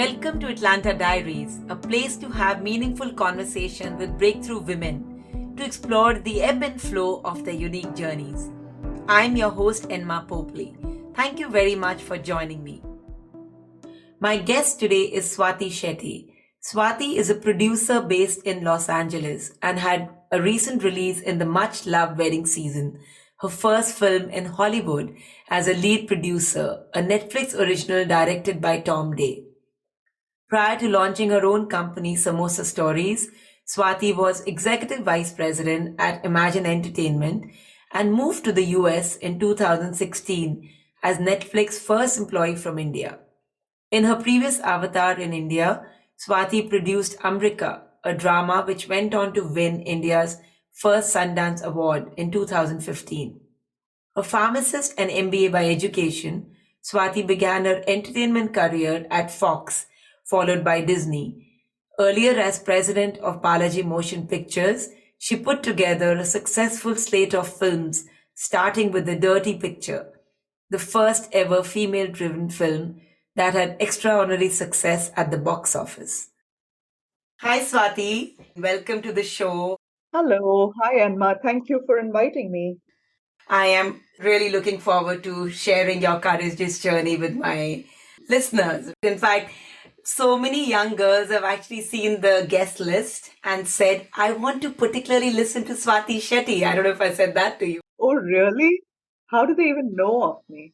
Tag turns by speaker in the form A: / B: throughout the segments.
A: Welcome to Atlanta Diaries, a place to have meaningful conversation with breakthrough women to explore the ebb and flow of their unique journeys. I'm your host, Enma Popley. Thank you very much for joining me. My guest today is Swati Shetty. Swati is a producer based in Los Angeles and had a recent release in the much-loved Wedding Season, her first film in Hollywood as a lead producer, a Netflix original directed by Tom Day. Prior to launching her own company, Samosa Stories, Swati was executive vice president at Imagine Entertainment and moved to the US in 2016 as Netflix's first employee from India. In her previous avatar in India, Swati produced Umrika, a drama which went on to win India's first Sundance Award in 2015. A pharmacist and MBA by education, Swati began her entertainment career at Fox, followed by Disney. Earlier as president of Balaji Motion Pictures, she put together a successful slate of films, starting with The Dirty Picture, the first ever female-driven film that had extraordinary success at the box office. Hi, Swati. Welcome to the show.
B: Hello. Hi, Enma. Thank you for inviting me.
A: I am really looking forward to sharing your courageous journey with my listeners. In fact, so many young girls have actually seen the guest list and said, I want to particularly listen to Swati Shetty. I don't know if I said that to you.
B: Oh, really? How do they even know of me?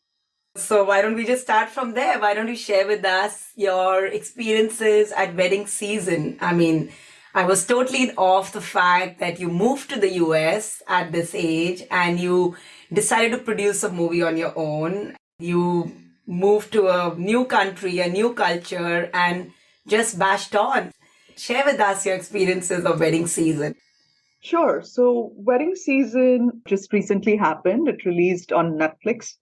A: So why don't we just start from there? Why don't you share with us your experiences at Wedding Season? I mean, I was totally in awe of the fact that you moved to the US at this age and you decided to produce a movie on your own. You moved to a new country, a new culture, and just bashed on. Share with us your experiences of Wedding Season.
B: Sure. So, Wedding Season just recently happened. It released on Netflix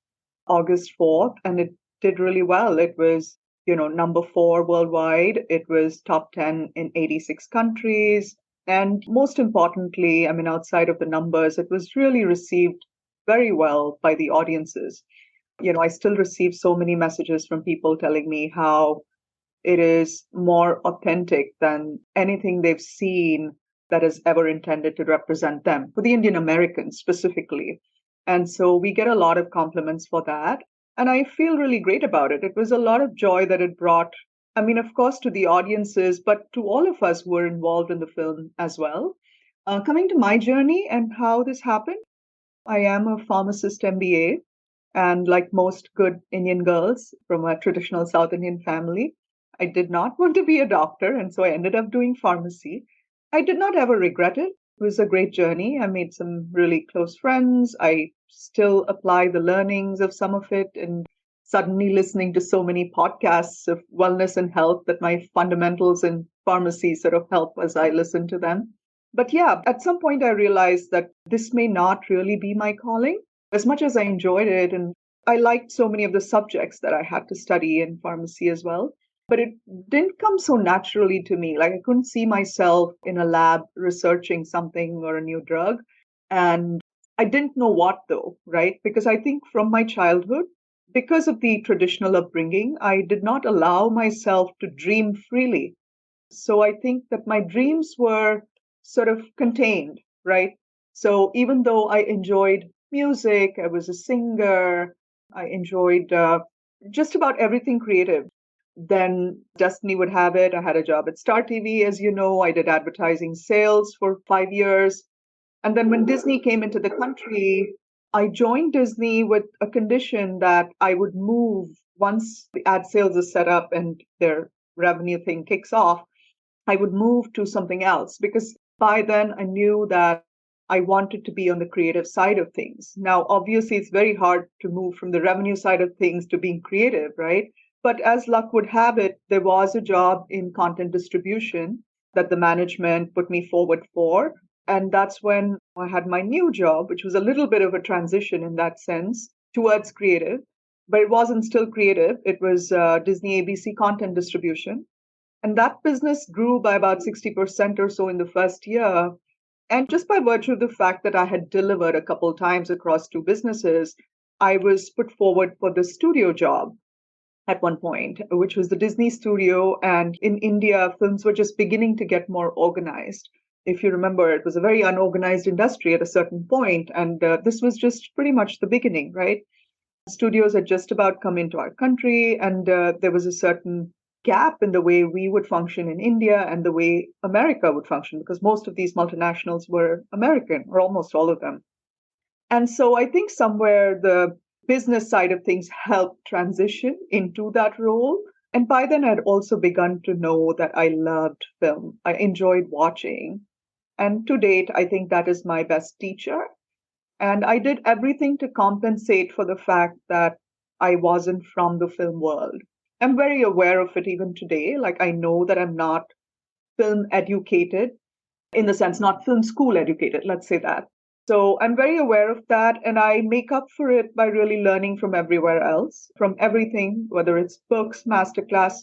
B: August 4th, and it did really well. It was, number 4 worldwide. It was top 10 in 86 countries. And most importantly, I mean, outside of the numbers, it was really received very well by the audiences. I still receive so many messages from people telling me how it is more authentic than anything they've seen that is ever intended to represent them, for the Indian Americans specifically. And so we get a lot of compliments for that. And I feel really great about it. It was a lot of joy that it brought, I mean, of course, to the audiences, but to all of us who were involved in the film as well. Coming to my journey and how this happened, I am a pharmacist MBA. And like most good Indian girls from a traditional South Indian family, I did not want to be a doctor. And so I ended up doing pharmacy. I did not ever regret it. It was a great journey. I made some really close friends. I still apply the learnings of some of it, and suddenly listening to so many podcasts of wellness and health that my fundamentals in pharmacy sort of help as I listen to them. But yeah, at some point I realized that this may not really be my calling. As much as I enjoyed it, and I liked so many of the subjects that I had to study in pharmacy as well, but it didn't come so naturally to me. Like I couldn't see myself in a lab researching something or a new drug. And I didn't know what though, right? Because I think from my childhood, because of the traditional upbringing, I did not allow myself to dream freely. So I think that my dreams were sort of contained, right? So even though I enjoyed music, I was a singer, I enjoyed just about everything creative. Then destiny would have it. I had a job at StarTV, as you know. I did advertising sales for 5 years. And then when Disney came into the country, I joined Disney with a condition that I would move once the ad sales is set up and their revenue thing kicks off. I would move to something else because by then I knew that I wanted to be on the creative side of things. Now, obviously, it's very hard to move from the revenue side of things to being creative, right? But as luck would have it, there was a job in content distribution that the management put me forward for. And that's when I had my new job, which was a little bit of a transition in that sense towards creative. But it wasn't still creative. It was Disney ABC content distribution. And that business grew by about 60% or so in the first year. And just by virtue of the fact that I had delivered a couple times across two businesses, I was put forward for the studio job. at one point, which was the Disney studio. And in India, films were just beginning to get more organized. If you remember, it was a very unorganized industry at a certain point, and this was just pretty much the beginning, right? Studios had just about come into our country, and there was a certain gap in the way we would function in India and the way America would function, because most of these multinationals were American, or almost all of them. And so I think somewhere the business side of things helped transition into that role. And by then, I'd also begun to know that I loved film. I enjoyed watching. And to date, I think that is my best teacher. And I did everything to compensate for the fact that I wasn't from the film world. I'm very aware of it even today. Like, I know that I'm not film educated, in the sense, not film school educated, let's say that. So I'm very aware of that. And I make up for it by really learning from everywhere else, from everything, whether it's books, masterclass,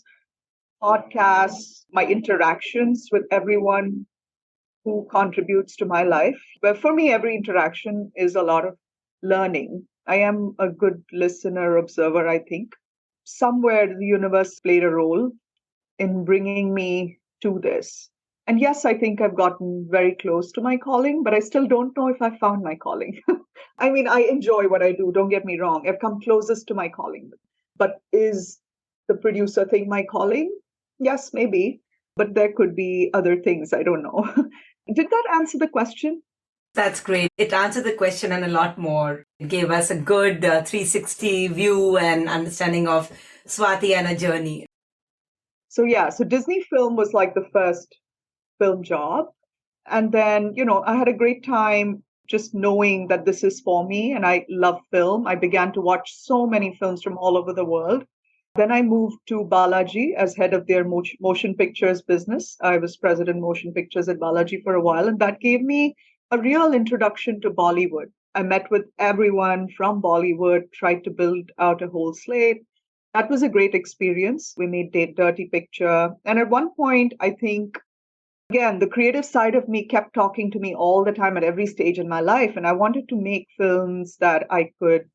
B: podcasts, my interactions with everyone who contributes to my life. But for me, every interaction is a lot of learning. I am a good listener, observer, I think. Somewhere the universe played a role in bringing me to this. And yes, I think I've gotten very close to my calling, but I still don't know if I found my calling. I mean, I enjoy what I do, don't get me wrong. I've come closest to my calling. But is the producer thing my calling? Yes, maybe. But there could be other things. I don't know. Did that answer the question?
A: That's great. It answered the question and a lot more. It gave us a good 360 view and understanding of Swati and her journey.
B: So yeah, so Disney Film was like the first film job. And then, I had a great time just knowing that this is for me and I love film. I began to watch so many films from all over the world. Then I moved to Balaji as head of their motion pictures business. I was president motion pictures at Balaji for a while, and that gave me a real introduction to Bollywood. I met with everyone from Bollywood, tried to build out a whole slate. That was a great experience. We made Dirty Picture. And at one point, I think, again, the creative side of me kept talking to me all the time at every stage in my life. And I wanted to make films that I could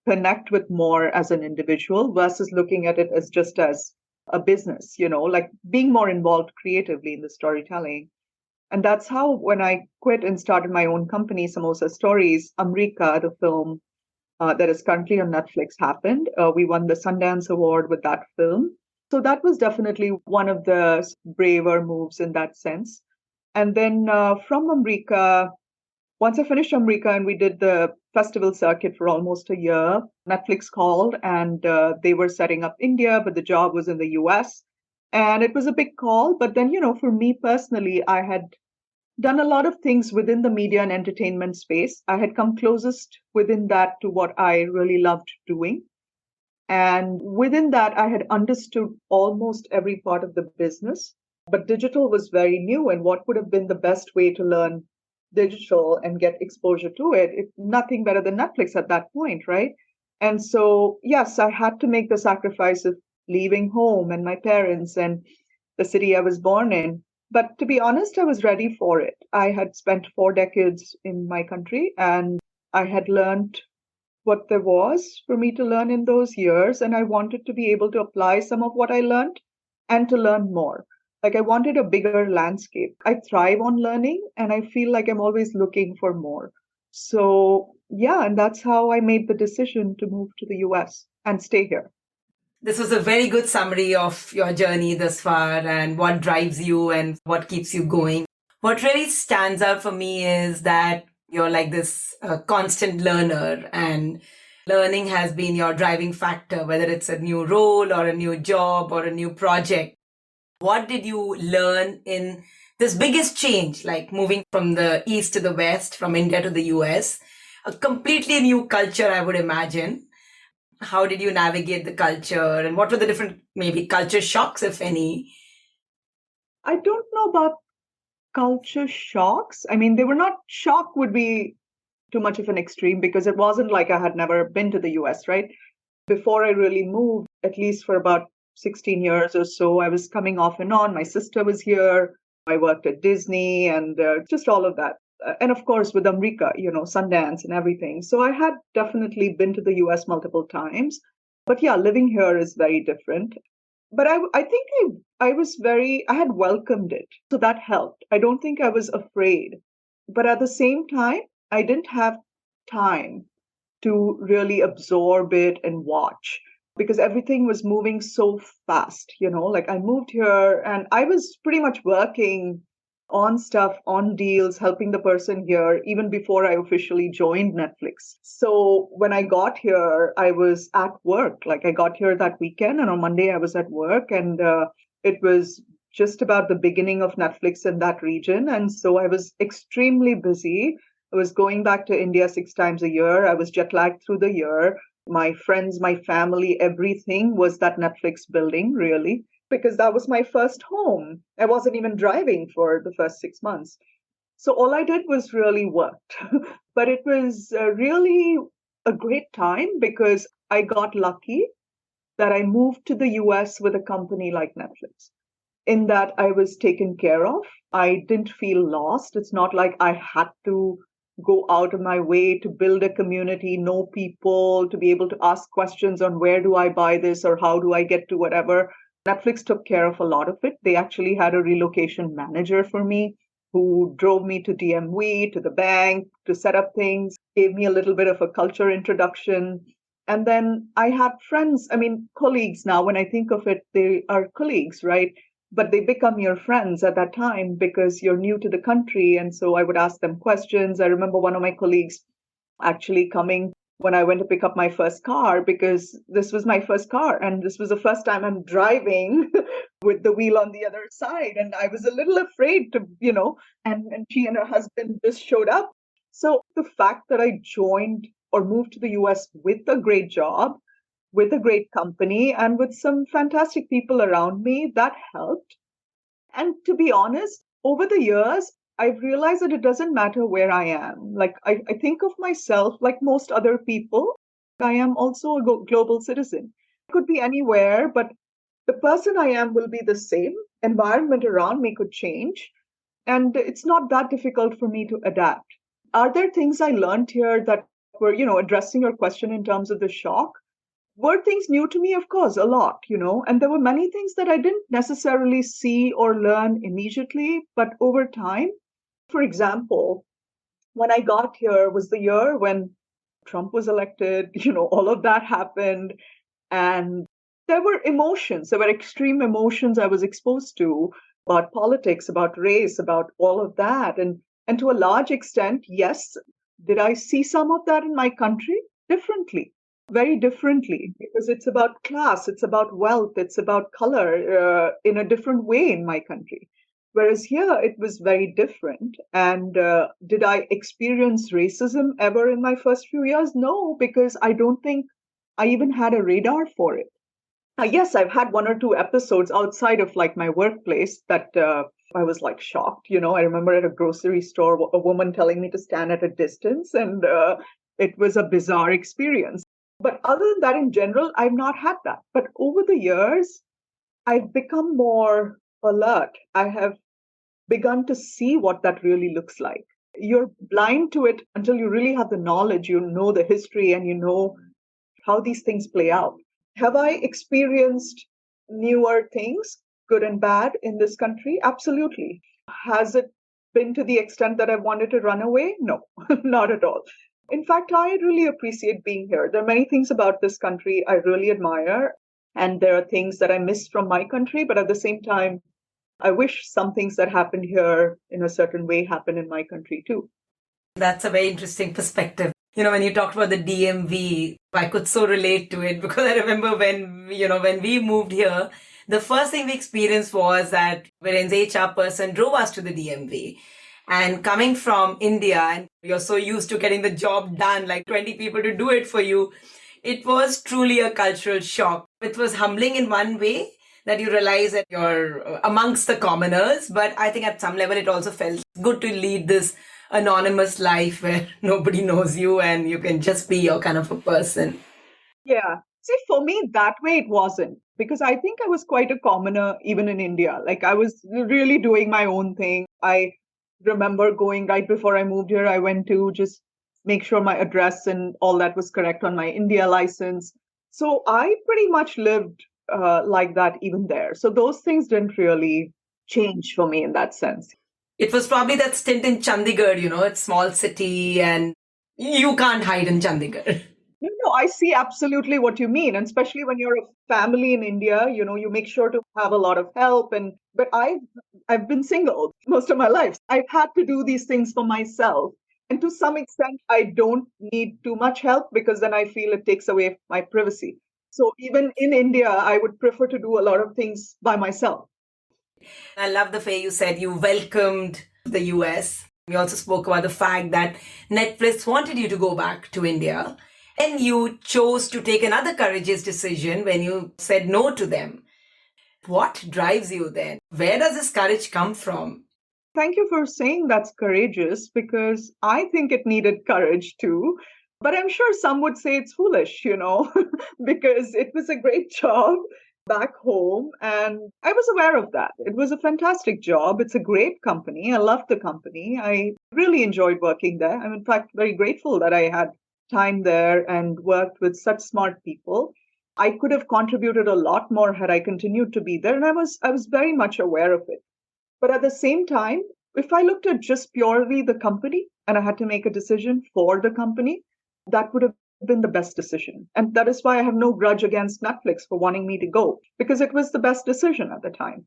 B: connect with more as an individual versus looking at it as just as a business, like being more involved creatively in the storytelling. And that's how, when I quit and started my own company, Samosa Stories, Umrika, the film that is currently on Netflix, happened. We won the Sundance Award with that film. So that was definitely one of the braver moves in that sense. And then from Umrika, once I finished Umrika and we did the festival circuit for almost a year, Netflix called and they were setting up India, but the job was in the US. And it was a big call. But then, for me personally, I had done a lot of things within the media and entertainment space. I had come closest within that to what I really loved doing. And within that, I had understood almost every part of the business. But digital was very new. And what would have been the best way to learn digital and get exposure to it? Nothing better than Netflix at that point, right? And so, yes, I had to make the sacrifice of leaving home and my parents and the city I was born in. But to be honest, I was ready for it. I had spent 4 decades in my country and I had learned what there was for me to learn in those years. And I wanted to be able to apply some of what I learned and to learn more. Like, I wanted a bigger landscape. I thrive on learning and I feel like I'm always looking for more. So yeah, and that's how I made the decision to move to the US and stay here.
A: This was a very good summary of your journey thus far and what drives you and what keeps you going. What really stands out for me is that you're like this constant learner, and learning has been your driving factor, whether it's a new role or a new job or a new project. What did you learn in this biggest change, like moving from the East to the West, from India to the US? A completely new culture, I would imagine. How did you navigate the culture, and what were the different maybe culture shocks, if any?
B: I don't know about culture shocks. I mean, they were not, shock would be too much of an extreme because it wasn't like I had never been to the US, right? Before I really moved, at least for about 16 years or so, I was coming off and on. My sister was here. I worked at Disney and just all of that. And of course, with Umrika, Sundance and everything. So I had definitely been to the US multiple times. But yeah, living here is very different. But I think I had welcomed it. So that helped. I don't think I was afraid. But at the same time, I didn't have time to really absorb it and watch because everything was moving so fast. Like I moved here and I was pretty much working on stuff, on deals, helping the person here even before I officially joined Netflix. So when I got here, I was at work. Like I got here that weekend, and on Monday I was at work, and it was just about the beginning of Netflix in that region. And so I was extremely busy. I was going back to India 6 times a year. I was jet lagged through the year. My friends, my family, everything was that Netflix building, really, because that was my first home. I wasn't even driving for the first 6 months. So all I did was really worked. But it was really a great time because I got lucky that I moved to the US with a company like Netflix. In that I was taken care of. I didn't feel lost. It's not like I had to go out of my way to build a community, know people, to be able to ask questions on where do I buy this or how do I get to whatever. Netflix took care of a lot of it. They actually had a relocation manager for me who drove me to DMV, to the bank, to set up things, gave me a little bit of a culture introduction. And then I had friends, colleagues now, when I think of it, they are colleagues, right? But they become your friends at that time because you're new to the country. And so I would ask them questions. I remember one of my colleagues actually coming when I went to pick up my first car because this was my first car. And this was the first time I'm driving with the wheel on the other side. And I was a little afraid and she and her husband just showed up. So the fact that I joined or moved to the US with a great job, with a great company and with some fantastic people around me, that helped. And to be honest, over the years, I've realized that it doesn't matter where I am. Like, I think of myself like most other people. I am also a global citizen. I could be anywhere, but the person I am will be the same. Environment around me could change. And it's not that difficult for me to adapt. Are there things I learned here that were, addressing your question in terms of the shock? Were things new to me? Of course, a lot, and there were many things that I didn't necessarily see or learn immediately, but over time. For example, when I got here was the year when Trump was elected, all of that happened. And there were emotions, there were extreme emotions I was exposed to about politics, about race, about all of that. And to a large extent, yes, did I see some of that in my country? Differently, very differently, because it's about class, it's about wealth, it's about color in a different way in my country. Whereas here it was very different. And did I experience racism ever in my first few years? No, because I don't think I even had a radar for it. Yes, I've had one or two episodes outside of like my workplace that I was like shocked. I remember at a grocery store, a woman telling me to stand at a distance, and it was a bizarre experience. But other than that, in general, I've not had that. But over the years, I've become more alert. I have begun to see what that really looks like. You're blind to it until you really have the knowledge, you know the history, and you know how these things play out. Have I experienced newer things, good and bad, in this country? Absolutely. Has it been to the extent that I wanted to run away? No, not at all. In fact, I really appreciate being here. There are many things about this country I really admire, and there are things that I miss from my country, but at the same time, I wish some things that happened here in a certain way happen in my country too.
A: That's a very interesting perspective. When you talked about the DMV, I could so relate to it because I remember when we moved here, the first thing we experienced was that Viren's HR person drove us to the DMV. And coming from India, and you're so used to getting the job done, like 20 people to do it for you, it was truly a cultural shock. It was humbling in one way that you realize that you're amongst the commoners. But I think at some level, it also felt good to lead this anonymous life where nobody knows you and you can just be your kind of a person.
B: Yeah. See, for me, that way it wasn't, because I think I was quite a commoner even in India. Like I was really doing my own thing. I remember going right before I moved here, I went to just make sure my address and all that was correct on my India license. So I pretty much lived like that even there. So those things didn't really change for me in that sense.
A: It was probably that stint in Chandigarh, it's small city and you can't hide in Chandigarh.
B: No, I see absolutely what you mean, and especially when you're a family in India, you make sure to have a lot of help. And but I've been single most of my life. I've had to do these things for myself, and to some extent, I don't need too much help because then I feel it takes away my privacy. So even in India, I would prefer to do a lot of things by myself.
A: I love the way you said you welcomed the US. We also spoke about the fact that Netflix wanted you to go back to India and you chose to take another courageous decision when you said no to them. What drives you then? Where does this courage come from?
B: Thank you for saying that's courageous because I think it needed courage too. But I'm sure some would say it's foolish, because it was a great job back home. And I was aware of that. It was a fantastic job. It's a great company. I loved the company. I really enjoyed working there. I'm, in fact, very grateful that I had time there and worked with such smart people. I could have contributed a lot more had I continued to be there. And I was very much aware of it. But at the same time, if I looked at just purely the company and I had to make a decision for the company, that would have been the best decision. And that is why I have no grudge against Netflix for wanting me to go, because it was the best decision at the time.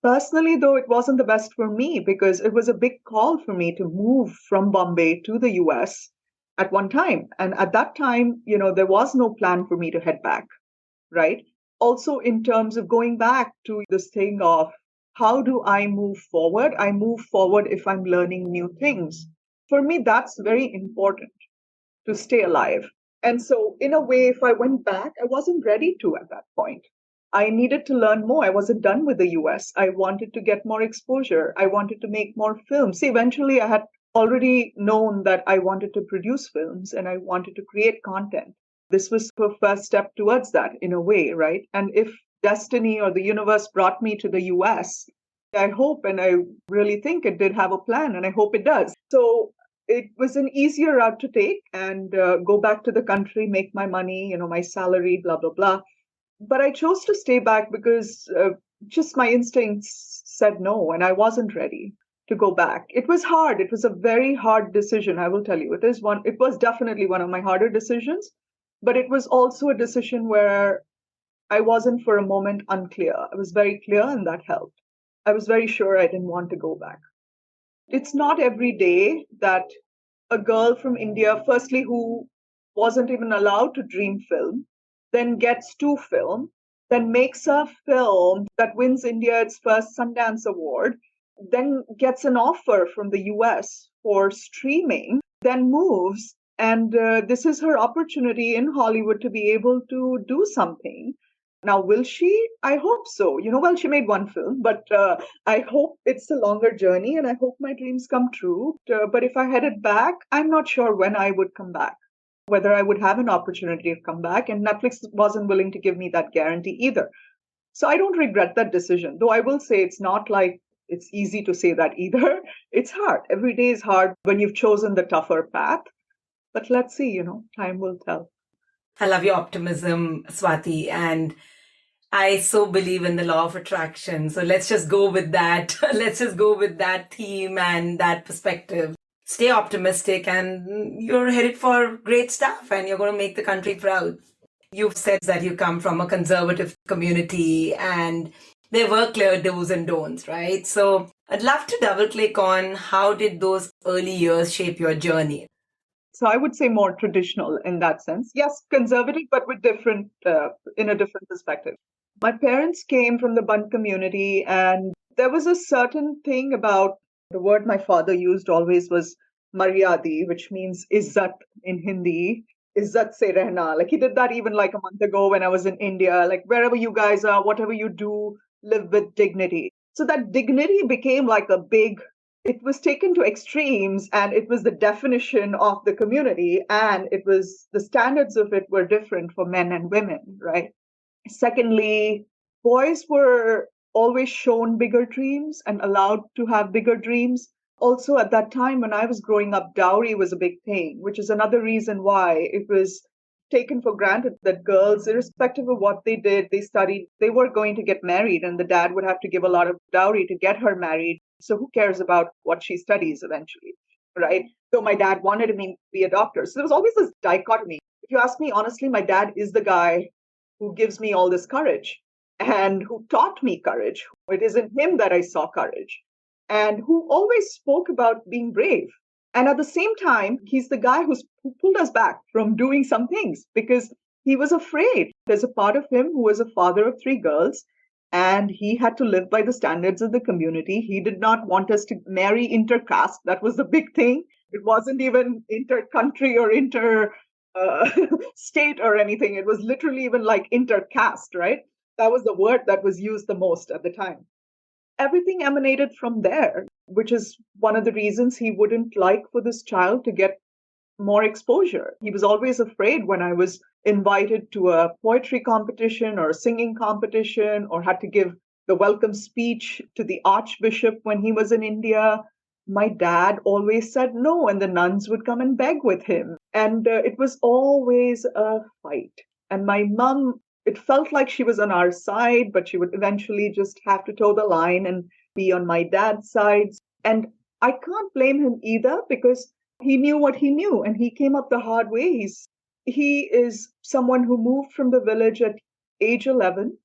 B: Personally, though, it wasn't the best for me because it was a big call for me to move from Bombay to the US at one time. And at that time, there was no plan for me to head back, right? Also, in terms of going back to this thing of how do I move forward? I move forward if I'm learning new things. For me, that's very important to stay alive. And so, in a way, if I went back, I wasn't ready to at that point. I needed to learn more. I wasn't done with the US. I wanted to get more exposure. I wanted to make more films. See, eventually, I had already known that I wanted to produce films and I wanted to create content. This was the first step towards that in a way, right? And if destiny or the universe brought me to the US, I hope and I really think it did have a plan and I hope it does. So it was an easier route to take and go back to the country, make my money, my salary, blah, blah, blah. But I chose to stay back because just my instincts said no, and I wasn't ready to go back. It was hard. It was a very hard decision, I will tell you. It was definitely one of my harder decisions, but it was also a decision where I wasn't for a moment unclear. I was very clear, and that helped. I was very sure I didn't want to go back. It's not every day that a girl from India, firstly, who wasn't even allowed to dream film, then gets to film, then makes a film that wins India its first Sundance Award, then gets an offer from the US for streaming, then moves. And this is her opportunity in Hollywood to be able to do something. Now, will she? I hope so. Well, she made one film, but I hope it's a longer journey and I hope my dreams come true. But if I headed back, I'm not sure when I would come back, whether I would have an opportunity to come back. And Netflix wasn't willing to give me that guarantee either. So I don't regret that decision, though I will say it's not like it's easy to say that either. It's hard. Every day is hard when you've chosen the tougher path. But let's see, time will tell.
A: I love your optimism, Swati, and I so believe in the law of attraction. So let's just go with that. Let's just go with that theme and that perspective. Stay optimistic and you're headed for great stuff and you're going to make the country proud. You've said that you come from a conservative community and there were clear do's and don'ts, right? So I'd love to double click on how did those early years shape your journey?
B: So I would say more traditional in that sense. Yes, conservative, but with in a different perspective. My parents came from the Band community, and there was a certain thing about the word my father used always was maryadi, which means izzat in Hindi. Izzat se rehna. Like he did that even like a month ago when I was in India. Like wherever you guys are, whatever you do, live with dignity. So that dignity became like a big, it was taken to extremes and it was the definition of the community and it was the standards of it were different for men and women, right? Secondly, boys were always shown bigger dreams and allowed to have bigger dreams. Also, at that time when I was growing up, dowry was a big thing, which is another reason why it was taken for granted that girls, irrespective of what they did, they studied, they were going to get married, and the dad would have to give a lot of dowry to get her married. So who cares about what she studies eventually, right? So my dad wanted me to be a doctor. So there was always this dichotomy. If you ask me honestly, my dad is the guy who gives me all this courage and who taught me courage. It is in him that I saw courage, and who always spoke about being brave. And at the same time, he's the guy who pulled us back from doing some things because he was afraid. There's a part of him who was a father of three girls, and he had to live by the standards of the community. He did not want us to marry intercaste. That was the big thing. It wasn't even inter-country or inter-state or anything. It was literally even like intercaste, right? That was the word that was used the most at the time. Everything emanated from there, which is one of the reasons he wouldn't like for this child to get more exposure. He was always afraid when I was invited to a poetry competition or a singing competition or had to give the welcome speech to the Archbishop when he was in India. My dad always said no, and the nuns would come and beg with him. And it was always a fight. And my mom, it felt like she was on our side, but she would eventually just have to toe the line and be on my dad's side. And I can't blame him either because he knew what he knew and he came up the hard way. He is someone who moved from the village at age 11.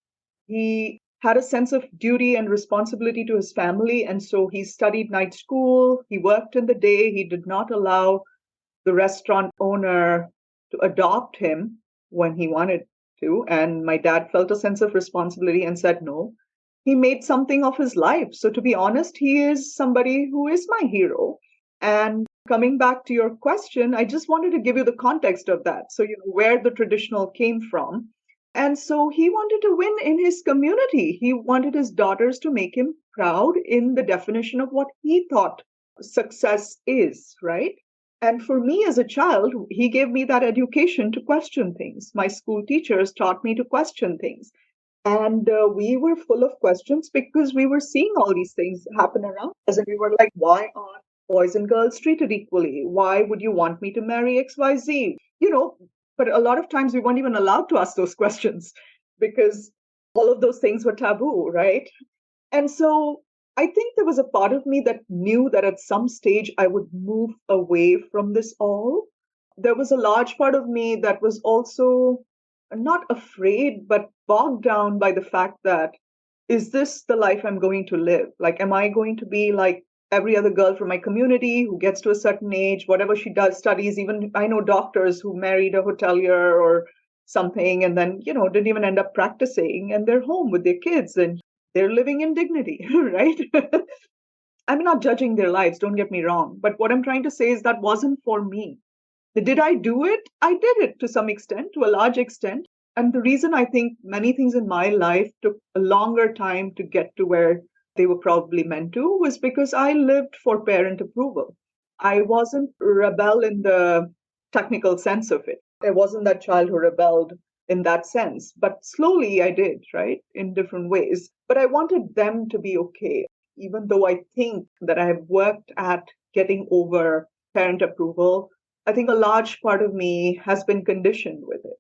B: He had a sense of duty and responsibility to his family. And so he studied night school. He worked in the day. He did not allow the restaurant owner to adopt him when he wanted to. And my dad felt a sense of responsibility and said no. He made something of his life. So to be honest, he is somebody who is my hero. And coming back to your question, I just wanted to give you the context of that. So, where the traditional came from. And so he wanted to win in his community. He wanted his daughters to make him proud in the definition of what he thought success is, right? And for me as a child, he gave me that education to question things. My school teachers taught me to question things. And we were full of questions because we were seeing all these things happen around us. And we were like, why aren't boys and girls treated equally? Why would you want me to marry XYZ? But a lot of times we weren't even allowed to ask those questions because all of those things were taboo, right? And so I think there was a part of me that knew that at some stage I would move away from this all. There was a large part of me that was also not afraid, but bogged down by the fact that, is this the life I'm going to live? Like, am I going to be like every other girl from my community who gets to a certain age, whatever she does, studies, even I know doctors who married a hotelier or something and then, didn't even end up practicing and they're home with their kids and they're living in dignity, right? I'm not judging their lives, don't get me wrong. But what I'm trying to say is that wasn't for me. Did I do it? I did it to some extent, to a large extent. And the reason I think many things in my life took a longer time to get to where they were probably meant to was because I lived for parent approval. I wasn't rebel in the technical sense of it. I wasn't that child who rebelled in that sense. But slowly I did, right? In different ways. But I wanted them to be okay, even though I think that I have worked at getting over parent approval. I think a large part of me has been conditioned with it.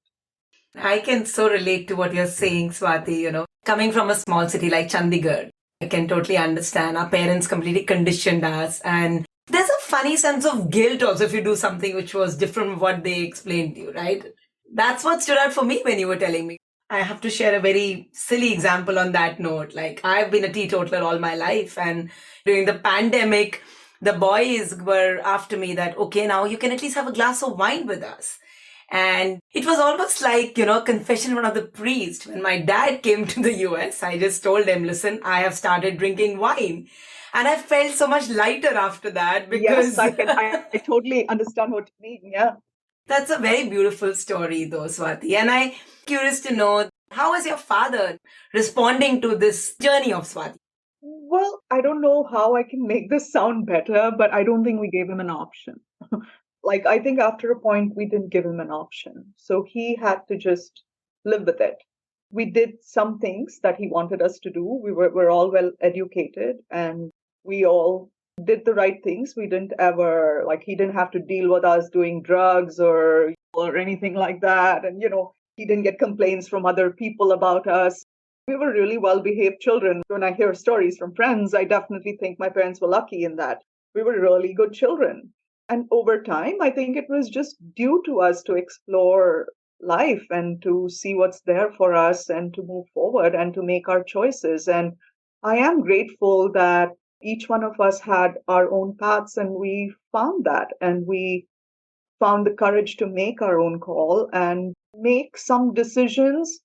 A: I can so relate to what you're saying, Swati. Coming from a small city like Chandigarh, I can totally understand. Our parents completely conditioned us. And there's a funny sense of guilt also if you do something which was different from what they explained to you, right? That's what stood out for me when you were telling me. I have to share a very silly example on that note. Like, I've been a teetotaler all my life. And during the pandemic, the boys were after me that, okay, now you can at least have a glass of wine with us. And it was almost like, confession one of the priest. When my dad came to the US, I just told him, listen, I have started drinking wine. And I felt so much lighter after that because...
B: Yes, I totally understand what you mean. Yeah.
A: That's a very beautiful story though, Swati. And I'm curious to know, how is your father responding to this journey of Swati?
B: Well, I don't know how I can make this sound better, but I don't think we gave him an option. Like, I think after a point, we didn't give him an option. So he had to just live with it. We did some things that he wanted us to do. We're all well educated and we all did the right things. We didn't ever, he didn't have to deal with us doing drugs or anything like that. And, he didn't get complaints from other people about us. We were really well-behaved children. When I hear stories from friends, I definitely think my parents were lucky in that. We were really good children. And over time, I think it was just due to us to explore life and to see what's there for us and to move forward and to make our choices. And I am grateful that each one of us had our own paths and we found that. And we found the courage to make our own call and make some decisions,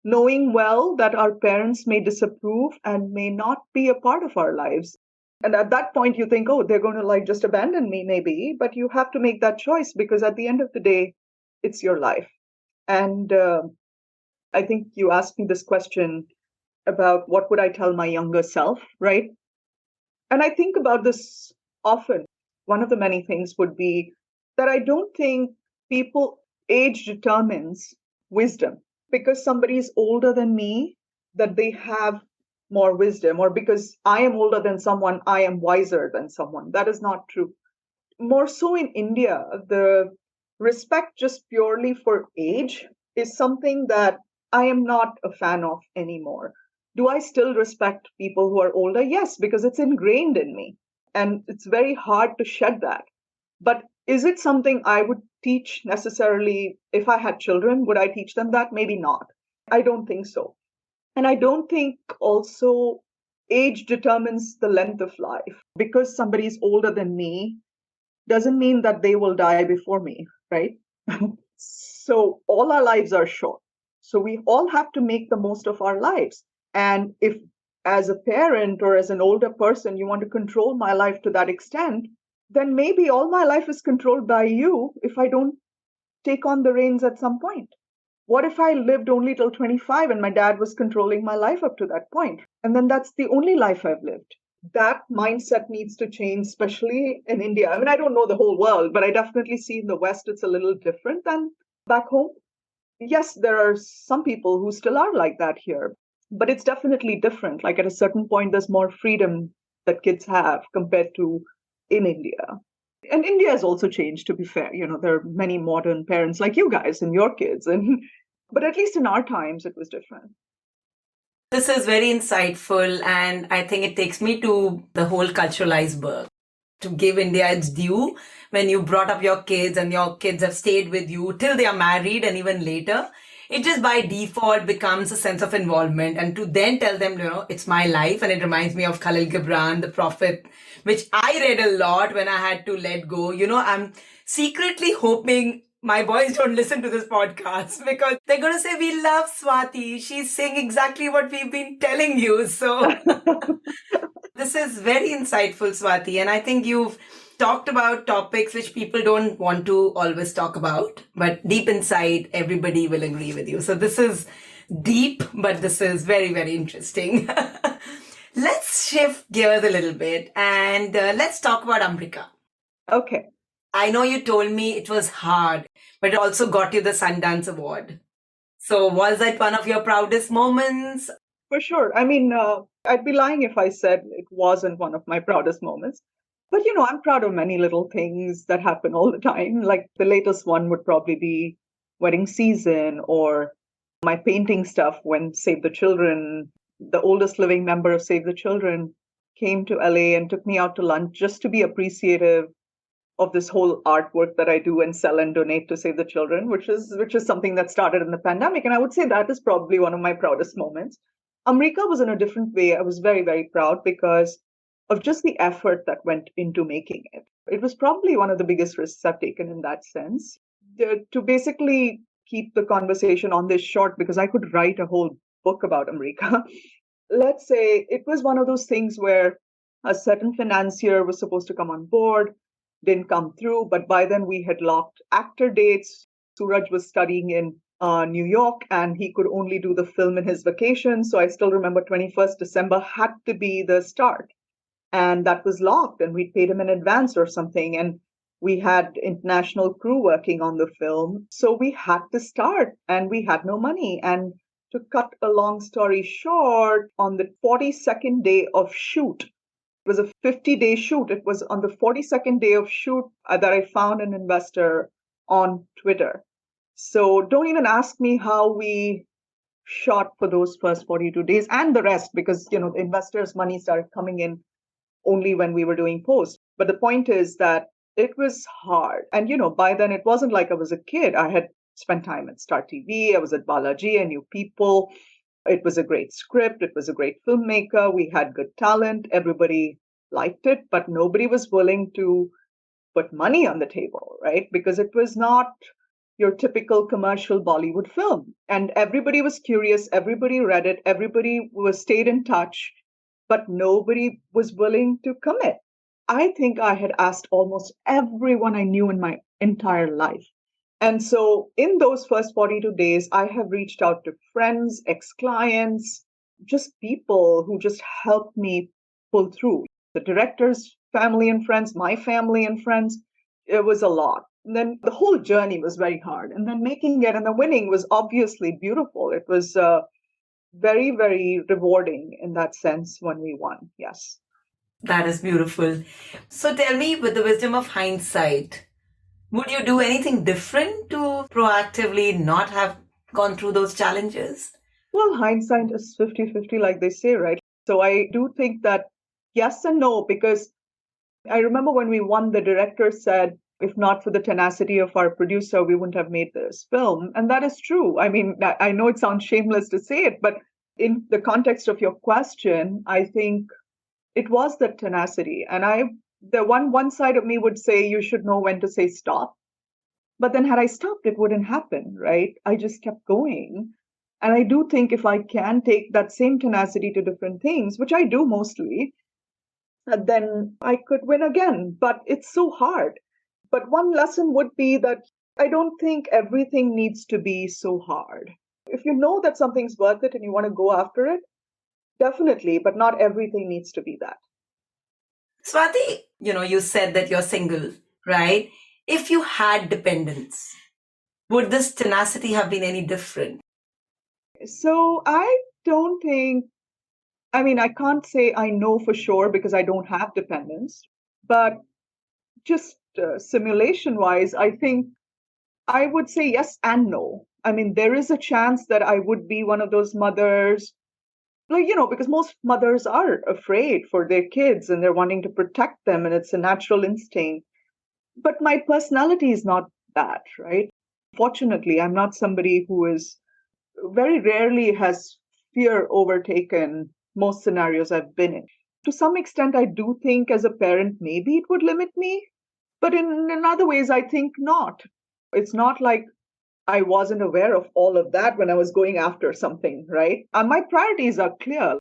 B: knowing well that our parents may disapprove and may not be a part of our lives. And at that point, you think, oh, they're going to just abandon me, maybe. But you have to make that choice because at the end of the day, it's your life. And I think you asked me this question about what would I tell my younger self, right? And I think about this often. One of the many things would be that I don't think people age determines wisdom because somebody is older than me, that they have more wisdom, or because I am older than someone, I am wiser than someone. That is not true. More so in India, the respect just purely for age is something that I am not a fan of anymore. Do I still respect people who are older? Yes, because it's ingrained in me and it's very hard to shed that. But is it something I would teach necessarily if I had children? Would I teach them that? Maybe not. I don't think so. And I don't think also age determines the length of life. Because somebody is older than me doesn't mean that they will die before me, right? So all our lives are short. So we all have to make the most of our lives. And if as a parent or as an older person, you want to control my life to that extent, then maybe all my life is controlled by you if I don't take on the reins at some point. What if I lived only till 25 and my dad was controlling my life up to that point? And then that's the only life I've lived. That mindset needs to change, especially in India. I mean, I don't know the whole world, but I definitely see in the West it's a little different than back home. Yes, there are some people who still are like that here, but it's definitely different. Like at a certain point, there's more freedom that kids have compared to in India. And India has also changed, to be fair. There are many modern parents like you guys and your kids. But at least in our times, it was different.
A: This is very insightful, and I think it takes me to the whole cultural iceberg. To give India its due, when you brought up your kids and your kids have stayed with you till they are married and even later, it just by default becomes a sense of involvement. And to then tell them, it's my life, and it reminds me of Khalil Gibran, the Prophet, which I read a lot when I had to let go. I'm secretly hoping my boys don't listen to this podcast because they're going to say, we love Swati. She's saying exactly what we've been telling you. So this is very insightful, Swati. And I think you've talked about topics which people don't want to always talk about. But deep inside, everybody will agree with you. So this is deep, but this is very, very interesting. Let's shift gears a little bit and let's talk about Umrika.
B: Okay.
A: I know you told me it was hard, but it also got you the Sundance Award. So was that one of your proudest moments?
B: For sure. I mean, I'd be lying if I said it wasn't one of my proudest moments. But, I'm proud of many little things that happen all the time. Like the latest one would probably be wedding season or my painting stuff when Save the Children, the oldest living member of Save the Children, came to LA and took me out to lunch just to be appreciative of this whole artwork that I do and sell and donate to Save the Children, which is something that started in the pandemic. And I would say that is probably one of my proudest moments. Umrika was in a different way. I was very, very proud because of just the effort that went into making it. It was probably one of the biggest risks I've taken in that sense. To basically keep the conversation on this short, because I could write a whole book about Umrika. Let's say it was one of those things where a certain financier was supposed to come on board, didn't come through, but by then we had locked actor dates. Suraj was studying in New York and he could only do the film in his vacation. So I still remember 21st December had to be the start. And that was locked and we paid him in advance or something. And we had international crew working on the film. So we had to start and we had no money. And to cut a long story short, on the 42nd day of shoot, It was a 50-day shoot. It was on the 42nd day of shoot that I found an investor on Twitter. So don't even ask me how we shot for those first 42 days and the rest, because, the investors' money started coming in only when we were doing post. But the point is that it was hard. And, by then it wasn't like I was a kid. I had spent time at StarTV. I was at Balaji. I knew people. It was a great script. It was a great filmmaker. We had good talent. Everybody liked it, but nobody was willing to put money on the table, right? Because it was not your typical commercial Bollywood film. And everybody was curious. Everybody read it. Everybody stayed in touch, but nobody was willing to commit. I think I had asked almost everyone I knew in my entire life. And so in those first 42 days, I have reached out to friends, ex-clients, just people who just helped me pull through. The director's family and friends, my family and friends, it was a lot. And then the whole journey was very hard. And then making it and the winning was obviously beautiful. It was very, very rewarding in that sense when we won. Yes.
A: That is beautiful. So tell me, with the wisdom of hindsight, would you do anything different to proactively not have gone through those challenges?
B: Well, hindsight is 50-50, like they say, right? So I do think that yes and no, because I remember when we won, the director said, if not for the tenacity of our producer, we wouldn't have made this film. And that is true. I mean, I know it sounds shameless to say it, but in the context of your question, I think it was the tenacity. And the one side of me would say you should know when to say stop. But then had I stopped, it wouldn't happen, right? I just kept going. And I do think if I can take that same tenacity to different things, which I do mostly, then I could win again. But it's so hard. But one lesson would be that I don't think everything needs to be so hard. If you know that something's worth it and you want to go after it, definitely, but not everything needs to be that.
A: Swati, you said that you're single, right? If you had dependents, would this tenacity have been any different?
B: So I don't think, I can't say I know for sure because I don't have dependents, but just simulation wise, I think I would say yes and no. There is a chance that I would be one of those mothers, because most mothers are afraid for their kids and they're wanting to protect them and it's a natural instinct. But my personality is not that, right? Fortunately, I'm not somebody who is very rarely has fear overtaken most scenarios I've been in. To some extent, I do think as a parent, maybe it would limit me. But in other ways, I think not. It's not like I wasn't aware of all of that when I was going after something, right? And my priorities are clear.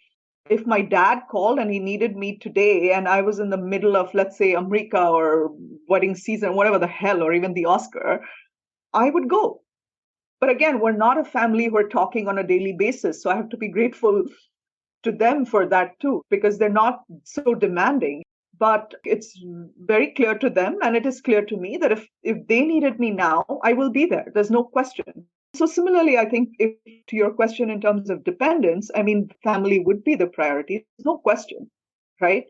B: If my dad called and he needed me today and I was in the middle of, let's say, Umrika or wedding season, whatever the hell, or even the Oscar, I would go. But again, we're not a family who are talking on a daily basis. So I have to be grateful to them for that too, because they're not so demanding. But it's very clear to them, and it is clear to me that if they needed me now, I will be there. There's no question. So similarly, I think if to your question in terms of dependence, family would be the priority. There's no question, right?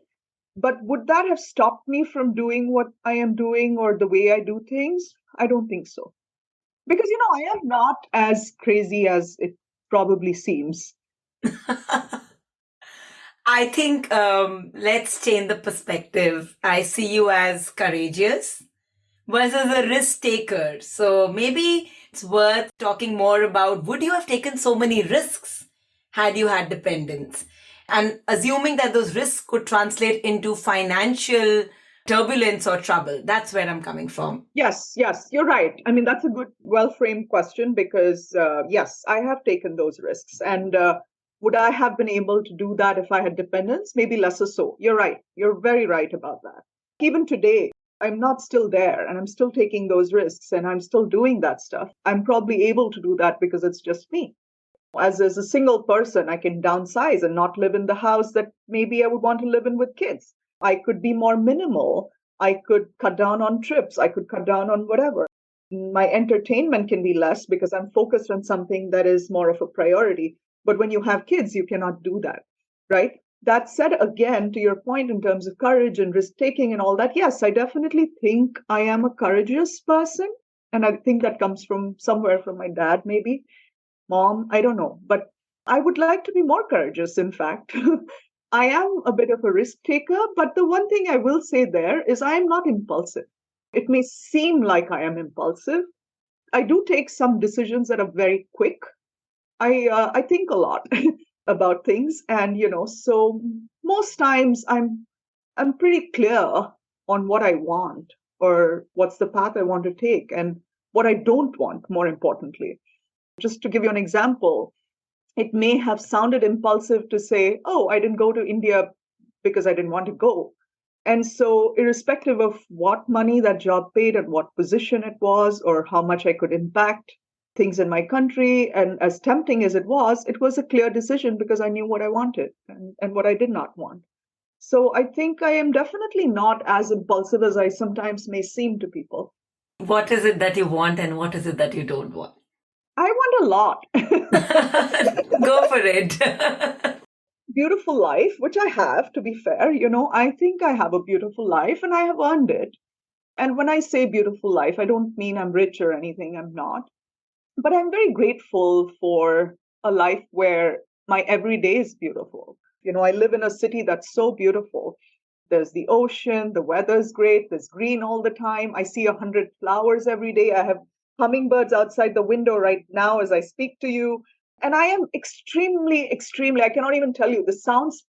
B: But would that have stopped me from doing what I am doing or the way I do things? I don't think so. Because, I am not as crazy as it probably seems.
A: I think let's change the perspective. I see you as courageous versus a risk taker. So maybe it's worth talking more about, would you have taken so many risks had you had dependents? And assuming that those risks could translate into financial turbulence or trouble. That's where I'm coming from.
B: Yes, you're right. That's a good, well-framed question because, yes, I have taken those risks. And would I have been able to do that if I had dependents? Maybe less or so. You're right. You're very right about that. Even today, I'm not still there and I'm still taking those risks and I'm still doing that stuff. I'm probably able to do that because it's just me. As a single person, I can downsize and not live in the house that maybe I would want to live in with kids. I could be more minimal. I could cut down on trips. I could cut down on whatever. My entertainment can be less because I'm focused on something that is more of a priority. But when you have kids, you cannot do that, right? That said, again, to your point in terms of courage and risk taking and all that, yes, I definitely think I am a courageous person. And I think that comes from somewhere from my dad, maybe mom, I don't know. But I would like to be more courageous, in fact. I am a bit of a risk taker, but the one thing I will say there is I am not impulsive. It may seem like I am impulsive. I do take some decisions that are very quick. I think a lot about things, and so most times I'm pretty clear on what I want or what's the path I want to take and what I don't want, more importantly. Just to give you an example, it may have sounded impulsive to say, oh, I didn't go to India because I didn't want to go. And so, irrespective of what money that job paid and what position it was, or how much I could impact things in my country, and as tempting as it was a clear decision because I knew what I wanted and what I did not want. So, I think I am definitely not as impulsive as I sometimes may seem to people.
A: What is it that you want and what is it that you don't want?
B: I want a lot.
A: Go for it.
B: Beautiful life, which I have, to be fair. I think I have a beautiful life and I have earned it. And when I say beautiful life, I don't mean I'm rich or anything, I'm not. But I'm very grateful for a life where my everyday is beautiful. I live in a city that's so beautiful. There's the ocean, the weather's great, there's green all the time. I see 100 flowers every day. I have hummingbirds outside the window right now as I speak to you. And I am extremely, I cannot even tell you, this sounds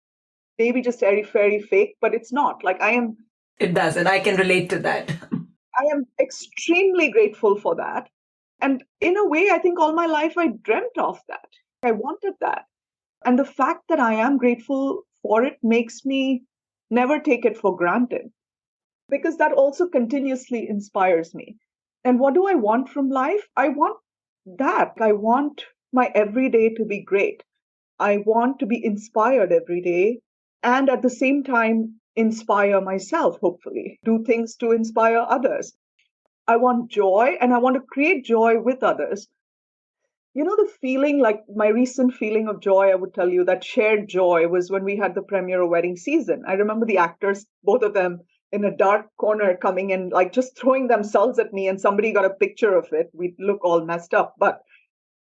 B: maybe just airy fairy fake, but it's not. Like
A: It does, and I can relate to that.
B: I am extremely grateful for that. And in a way, I think all my life I dreamt of that. I wanted that. And the fact that I am grateful for it makes me never take it for granted because that also continuously inspires me. And what do I want from life? I want that. I want my everyday to be great. I want to be inspired every day and at the same time inspire myself, hopefully, do things to inspire others. I want joy and I want to create joy with others. The feeling, like my recent feeling of joy, I would tell you that shared joy was when we had the premiere of Wedding Season. I remember the actors, both of them, in a dark corner coming in, like just throwing themselves at me, and somebody got a picture of it. We'd look all messed up, but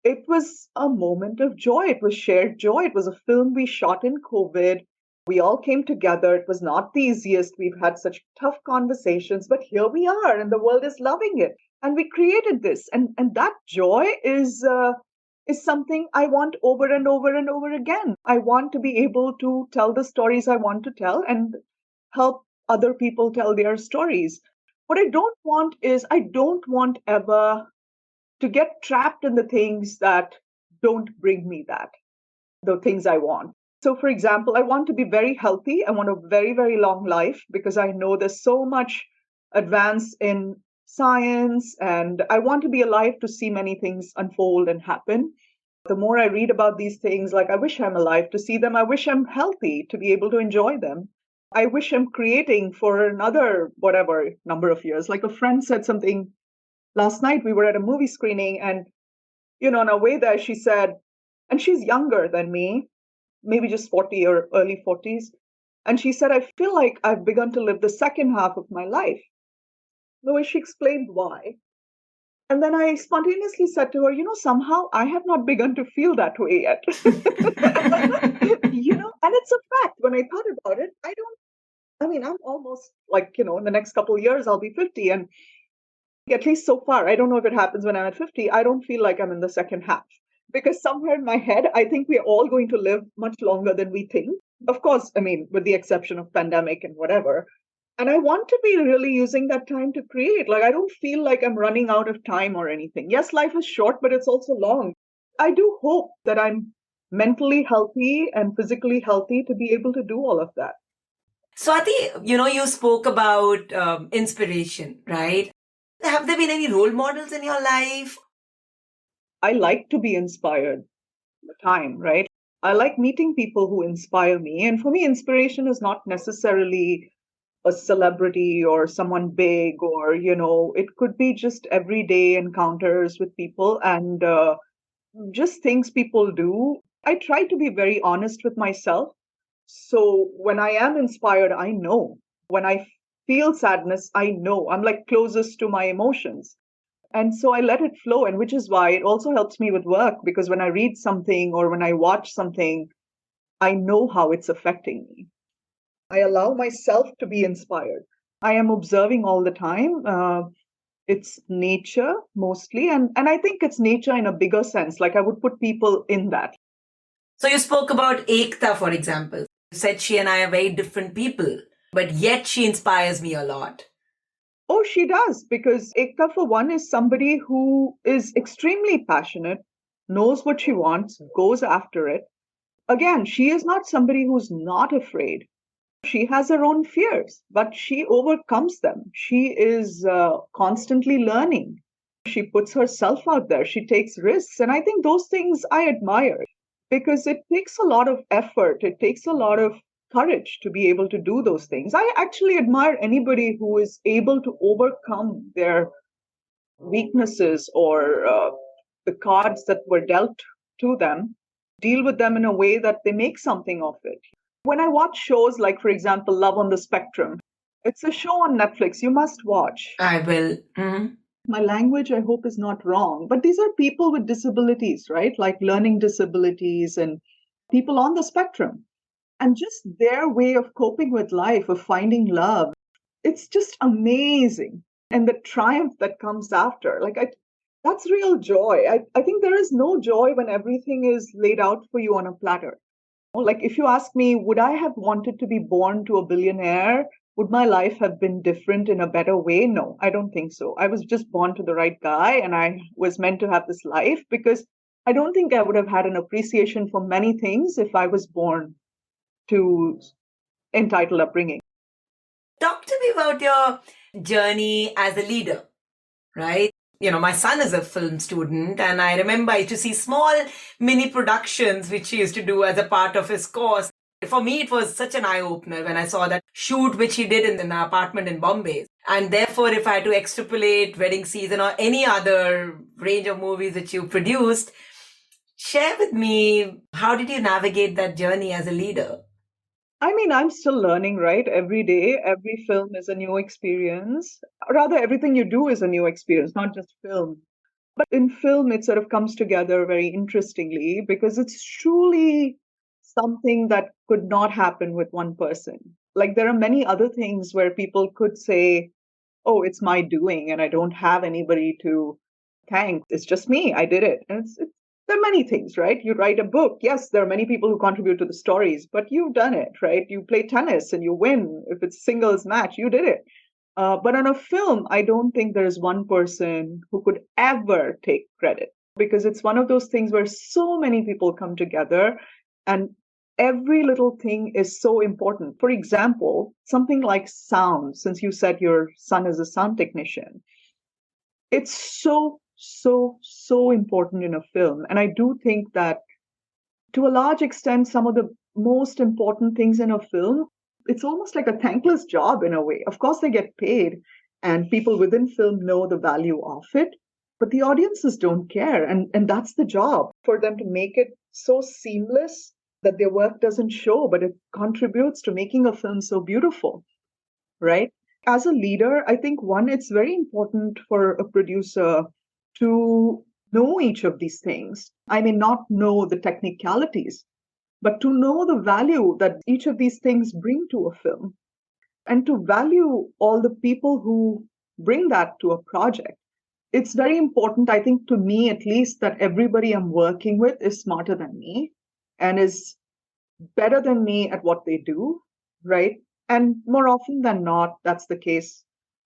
B: it was a moment of joy. It was shared joy. It was a film we shot in COVID. We all came together. It was not the easiest. We've had such tough conversations, but here we are, and the world is loving it. And we created this, and that joy is something I want over and over and over again. I want to be able to tell the stories I want to tell and help other people tell their stories. What I don't want is I don't want ever to get trapped in the things that don't bring me that, the things I want. So, for example, I want to be very healthy. I want a very, very long life because I know there's so much advance in science, and I want to be alive to see many things unfold and happen. The more I read about these things, like I wish I'm alive to see them. I wish I'm healthy to be able to enjoy them. I wish I'm creating for another, whatever number of years. Like a friend said something last night, we were at a movie screening, and, on our way there, she said, and she's younger than me, maybe just 40 or early 40s. And she said, I feel like I've begun to live the second half of my life. The way she explained why. And then I spontaneously said to her, somehow I have not begun to feel that way yet. And it's a fact. When I thought about it, I'm almost like, in the next couple of years, I'll be 50. And at least so far, I don't know if it happens when I'm at 50, I don't feel like I'm in the second half. Because somewhere in my head, I think we're all going to live much longer than we think. Of course, with the exception of pandemic and whatever. And I want to be really using that time to create. Like, I don't feel like I'm running out of time or anything. Yes, life is short, but it's also long. I do hope that I'm mentally healthy and physically healthy to be able to do all of that.
A: Swati, you spoke about inspiration, right? Have there been any role models in your life?
B: I like to be inspired all the time, right? I like meeting people who inspire me. And for me, inspiration is not necessarily a celebrity or someone big, or, it could be just everyday encounters with people and just things people do. I try to be very honest with myself. So when I am inspired, I know. When I feel sadness, I know. I'm like closest to my emotions. And so I let it flow. And which is why it also helps me with work, because when I read something or when I watch something, I know how it's affecting me. I allow myself to be inspired. I am observing all the time. It's nature mostly. And I think it's nature in a bigger sense. Like I would put people in that.
A: So you spoke about Ekta, for example. You said she and I are very different people, but yet she inspires me a lot.
B: Oh, she does, because Ekta, for one, is somebody who is extremely passionate, knows what she wants, goes after it. Again, she is not somebody who's not afraid. She has her own fears, but she overcomes them. She is constantly learning. She puts herself out there. She takes risks. And I think those things I admire because it takes a lot of effort. It takes a lot of courage to be able to do those things. I actually admire anybody who is able to overcome their weaknesses or the cards that were dealt to them, deal with them in a way that they make something of it. When I watch shows like, for example, Love on the Spectrum, it's a show on Netflix you must watch.
A: I will. Mm-hmm.
B: My language, I hope, is not wrong, but these are people with disabilities, right? Like learning disabilities and people on the spectrum. And just their way of coping with life, of finding love, it's just amazing. And the triumph that comes after, that's real joy. I think there is no joy when everything is laid out for you on a platter. Like if you ask me, would I have wanted to be born to a billionaire? Would my life have been different in a better way? No, I don't think so. I was just born to the right guy and I was meant to have this life because I don't think I would have had an appreciation for many things if I was born to entitled upbringing.
A: Talk to me about your journey as a leader, right? You know, my son is a film student, and I remember I used to see small mini productions which he used to do as a part of his course. For me, it was such an eye-opener when I saw that shoot which he did in an apartment in Bombay. And therefore, if I had to extrapolate Wedding Season or any other range of movies that you produced, share with me, how did you navigate that journey as a leader?
B: I mean, I'm still learning, right? Every day, every film is a new experience. Rather, everything you do is a new experience, not just film. But in film, it sort of comes together very interestingly because it's truly something that could not happen with one person. Like there are many other things where people could say, oh, it's my doing and I don't have anybody to thank. It's just me. I did it. And there are many things, right? You write a book. Yes, there are many people who contribute to the stories, but you've done it, right? You play tennis and you win. If it's singles match, you did it. But on a film, I don't think there is one person who could ever take credit because it's one of those things where so many people come together and every little thing is so important. For example, something like sound, since you said your son is a sound technician, it's so important in a film. And I do think that to a large extent, some of the most important things in a film, it's almost like a thankless job in a way. Of course, they get paid, and people within film know the value of it, but the audiences don't care. And that's the job for them to make it so seamless that their work doesn't show, but it contributes to making a film so beautiful, right? As a leader, I think one, it's very important for a producer to know each of these things. I may not know the technicalities, but to know the value that each of these things bring to a film and to value all the people who bring that to a project. It's very important, I think, to me at least, that everybody I'm working with is smarter than me and is better than me at what they do, right? And more often than not, that's the case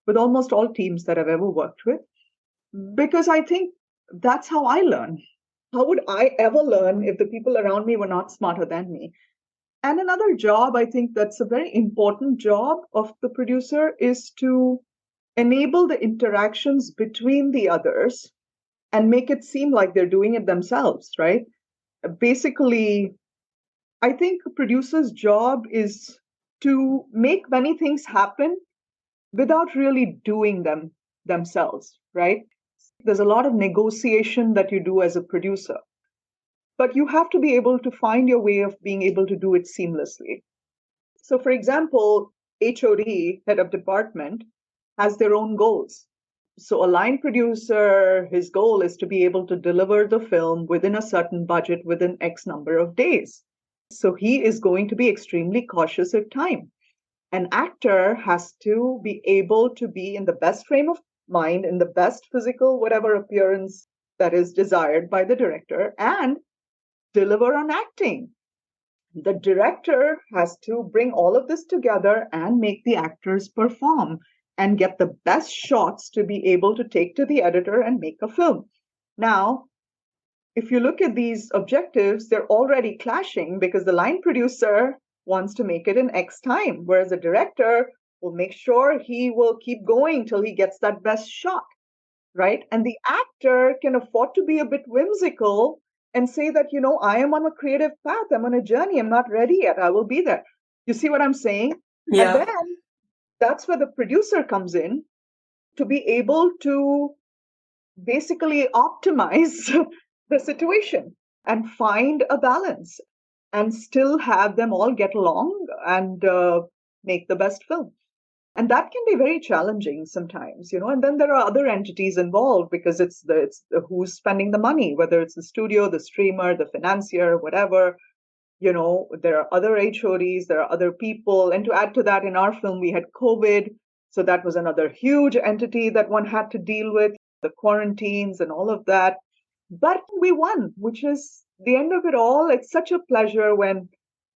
B: with almost all teams that I've ever worked with, because I think that's how I learn. How would I ever learn if the people around me were not smarter than me? And another job, I think that's a very important job of the producer is to enable the interactions between the others and make it seem like they're doing it themselves, right? Basically, I think a producer's job is to make many things happen without really doing them themselves, right? There's a lot of negotiation that you do as a producer, but you have to be able to find your way of being able to do it seamlessly. So, for example, HOD, head of department, has their own goals. So, a line producer, his goal is to be able to deliver the film within a certain budget within X number of days. So, he is going to be extremely cautious of time. An actor has to be able to be in the best frame of mind, in the best physical, whatever appearance that is desired by the director, and deliver on acting. The director has to bring all of this together and make the actors perform and get the best shots to be able to take to the editor and make a film. Now, if you look at these objectives, they're already clashing because the line producer wants to make it in X time, whereas the director will make sure he will keep going till he gets that best shot, right? And the actor can afford to be a bit whimsical and say that, I am on a creative path, I'm on a journey, I'm not ready yet, I will be there. You see what I'm saying?
A: Yeah.
B: And then that's where the producer comes in to be able to basically optimize the situation and find a balance and still have them all get along and make the best film. And that can be very challenging sometimes, and then there are other entities involved because it's the who's spending the money, whether it's the studio, the streamer, the financier, whatever. There are other HODs, there are other people. And to add to that, in our film, we had COVID. So that was another huge entity that one had to deal with, the quarantines and all of that. But we won, which is the end of it all. It's such a pleasure when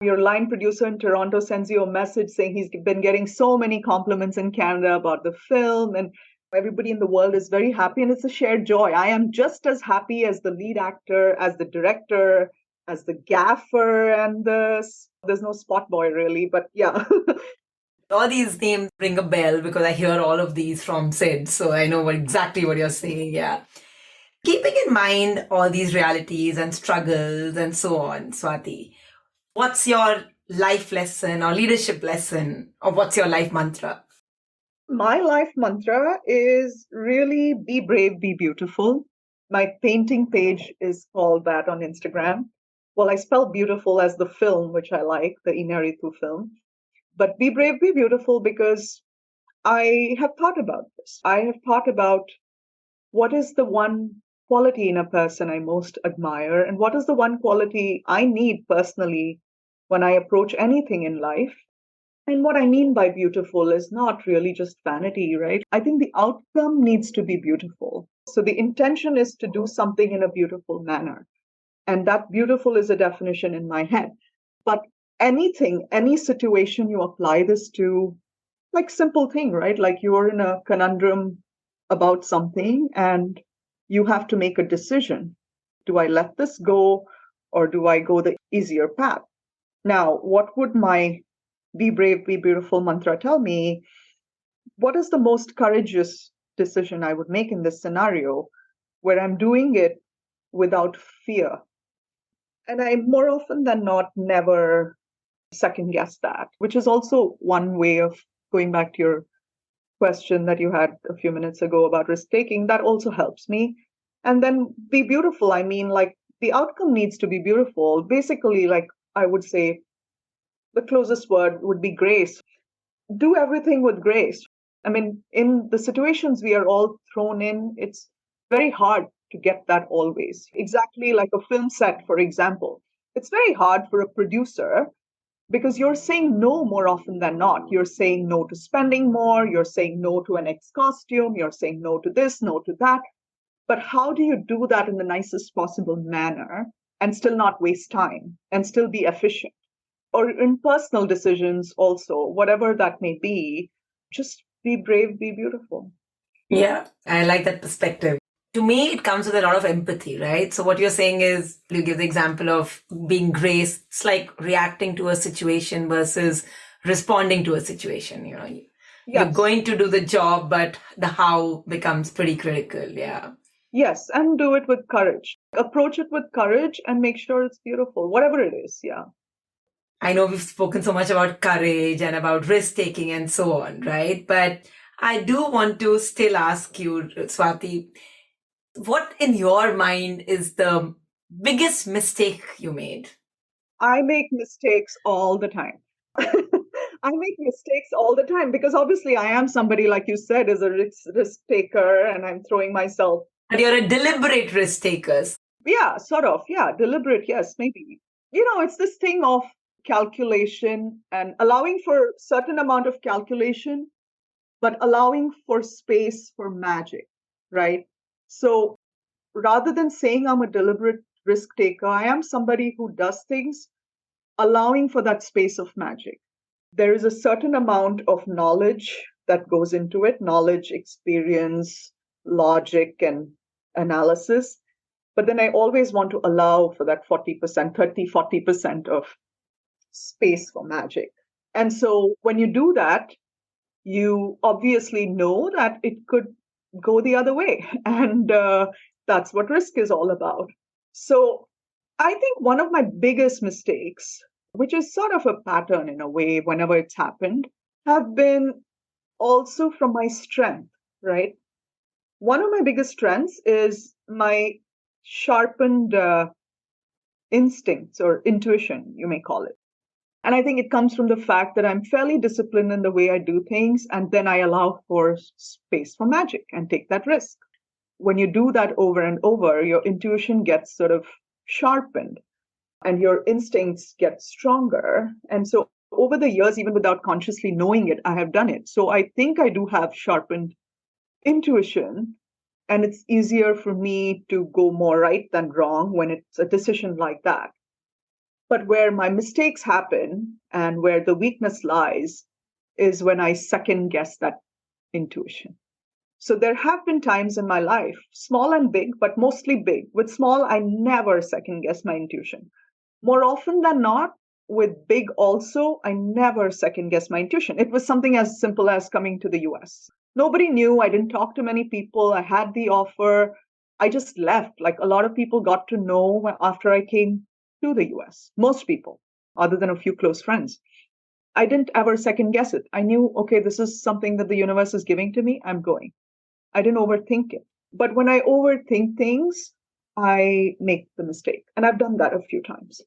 B: your line producer in Toronto sends you a message saying he's been getting so many compliments in Canada about the film, and everybody in the world is very happy, and it's a shared joy. I am just as happy as the lead actor, as the director, as the gaffer, and there's no spot boy really, but yeah.
A: All these names ring a bell because I hear all of these from Sid, so I know exactly what you're saying, yeah. Keeping in mind all these realities and struggles and so on, Swati, what's your life lesson or leadership lesson, or what's your life mantra?
B: My life mantra is really be brave, be beautiful. My painting page is called that on Instagram. Well, I spell beautiful as the film, which I like, the Inaritu film. But be brave, be beautiful, because I have thought about this. I have thought about what is the one quality in a person I most admire, and what is the one quality I need personally when I approach anything in life. And what I mean by beautiful is not really just vanity, right? I think the outcome needs to be beautiful. So the intention is to do something in a beautiful manner. And that beautiful is a definition in my head. But anything, any situation you apply this to, like simple thing, right? Like you're in a conundrum about something and you have to make a decision. Do I let this go or do I go the easier path? Now, what would my be brave, be beautiful mantra tell me? What is the most courageous decision I would make in this scenario where I'm doing it without fear? And I more often than not never second guess that, which is also one way of going back to your question that you had a few minutes ago about risk taking. That also helps me. And then be beautiful. I mean, like the outcome needs to be beautiful. Basically, like I would say, the closest word would be grace. Do everything with grace. I mean, in the situations we are all thrown in, it's very hard to get that always. Exactly like a film set, for example. It's very hard for a producer because you're saying no more often than not. You're saying no to spending more, you're saying no to an X costume, you're saying no to this, no to that. But how do you do that in the nicest possible manner and still not waste time and still be efficient? Or in personal decisions also, whatever that may be, just be brave, be beautiful.
A: Yeah, I like that perspective. To me, it comes with a lot of empathy, right? So what you're saying is, you give the example of being grace. It's like reacting to a situation versus responding to a situation, You're
B: Yes.
A: going to do the job, but the how becomes pretty critical, yeah.
B: Yes, and do it with courage. Approach it with courage and make sure it's beautiful, whatever it is, yeah.
A: I know we've spoken so much about courage and about risk taking and so on, right? But I do want to still ask you, Swati, what in your mind is the biggest mistake you made?
B: I make mistakes all the time. I make mistakes all the time because obviously I am somebody, like you said, is a risk taker and I'm throwing myself.
A: But you're a deliberate risk taker.
B: Yeah, sort of. Yeah, deliberate. Yes, maybe. It's this thing of calculation and allowing for certain amount of calculation, but allowing for space for magic, right? So rather than saying I'm a deliberate risk taker, I am somebody who does things allowing for that space of magic. There is a certain amount of knowledge that goes into it, knowledge, experience, logic, and analysis. But then I always want to allow for that 40%, 30, 40% of space for magic. And so when you do that, you obviously know that it could go the other way. And that's what risk is all about. So I think one of my biggest mistakes, which is sort of a pattern in a way whenever it's happened, have been also from my strength, right? One of my biggest strengths is my sharpened instincts or intuition, you may call it. And I think it comes from the fact that I'm fairly disciplined in the way I do things, and then I allow for space for magic and take that risk. When you do that over and over, your intuition gets sort of sharpened and your instincts get stronger. And so over the years, even without consciously knowing it, I have done it. So I think I do have sharpened intuition, and it's easier for me to go more right than wrong when it's a decision like that. But where my mistakes happen and where the weakness lies is when I second guess that intuition. So there have been times in my life, small and big, but mostly big. With small, I never second guess my intuition. More often than not, with big also, I never second guess my intuition. It was something as simple as coming to the US. Nobody knew. I didn't talk to many people. I had the offer. I just left. Like a lot of people got to know after I came to the US. Most people, other than a few close friends. I didn't ever second guess it. I knew, okay, this is something that the universe is giving to me. I'm going. I didn't overthink it. But when I overthink things, I make the mistake. And I've done that a few times.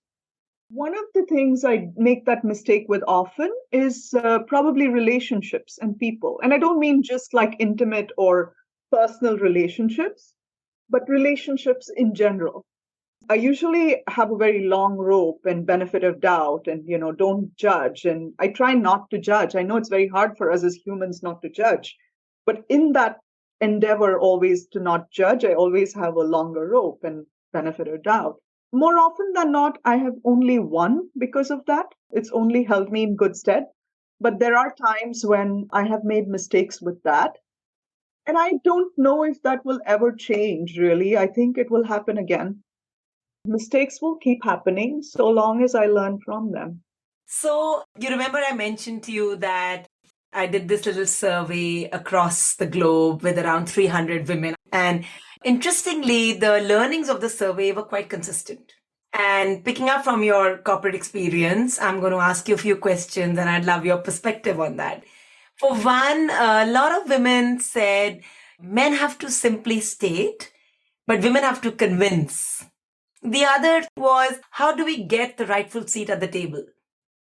B: One of the things I make that mistake with often is probably relationships and people. And I don't mean just like intimate or personal relationships, but relationships in general. I usually have a very long rope and benefit of doubt and, don't judge. And I try not to judge. I know it's very hard for us as humans not to judge. But in that endeavor always to not judge, I always have a longer rope and benefit of doubt. More often than not, I have only won because of that. It's only held me in good stead. But there are times when I have made mistakes with that. And I don't know if that will ever change, really. I think it will happen again. Mistakes will keep happening so long as I learn from them.
A: So, you remember I mentioned to you that I did this little survey across the globe with around 300 women. And interestingly, the learnings of the survey were quite consistent. And picking up from your corporate experience, I'm going to ask you a few questions and I'd love your perspective on that. For one, a lot of women said men have to simply state, but women have to convince. The other was, how do we get the rightful seat at the table?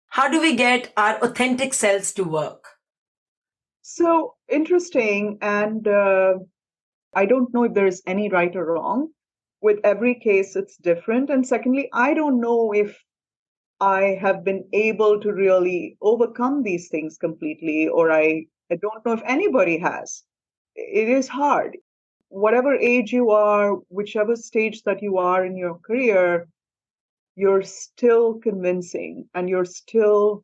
A: How do we get our authentic selves to work?
B: So interesting. And I don't know if there is any right or wrong. With every case, it's different. And secondly, I don't know if I have been able to really overcome these things completely, or I don't know if anybody has. It is hard. Whatever age you are, whichever stage that you are in your career, you're still convincing and you're still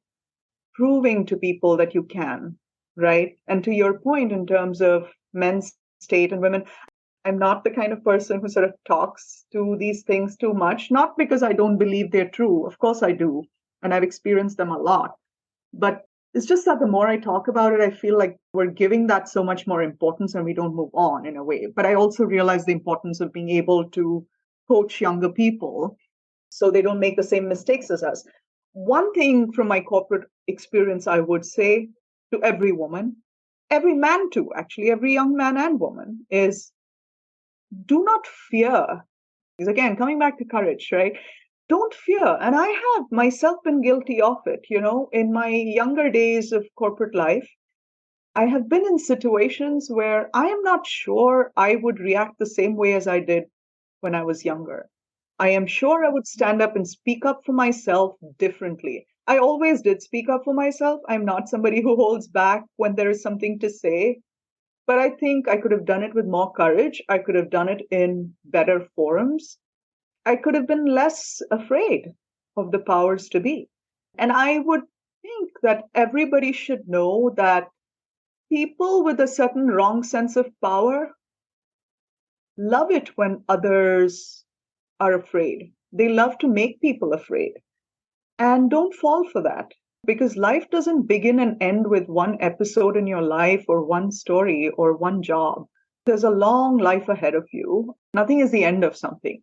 B: proving to people that you can, right? And to your point in terms of men's state and women, I'm not the kind of person who sort of talks to these things too much, not because I don't believe they're true. Of course I do. And I've experienced them a lot. But it's just that the more I talk about it, I feel like we're giving that so much more importance and we don't move on in a way. But I also realize the importance of being able to coach younger people so they don't make the same mistakes as us. One thing from my corporate experience, I would say to every woman, every man too, actually, every young man and woman, is do not fear. Because again, coming back to courage, right? don't fear. And I have myself been guilty of it. In my younger days of corporate life, I have been in situations where I am not sure I would react the same way as I did when I was younger. I am sure I would stand up and speak up for myself differently. I always did speak up for myself. I'm not somebody who holds back when there is something to say, but I think I could have done it with more courage. I could have done it in better forums. I could have been less afraid of the powers to be. And I would think that everybody should know that people with a certain wrong sense of power love it when others are afraid. They love to make people afraid. And don't fall for that, because life doesn't begin and end with one episode in your life or one story or one job. There's a long life ahead of you. Nothing is the end of something.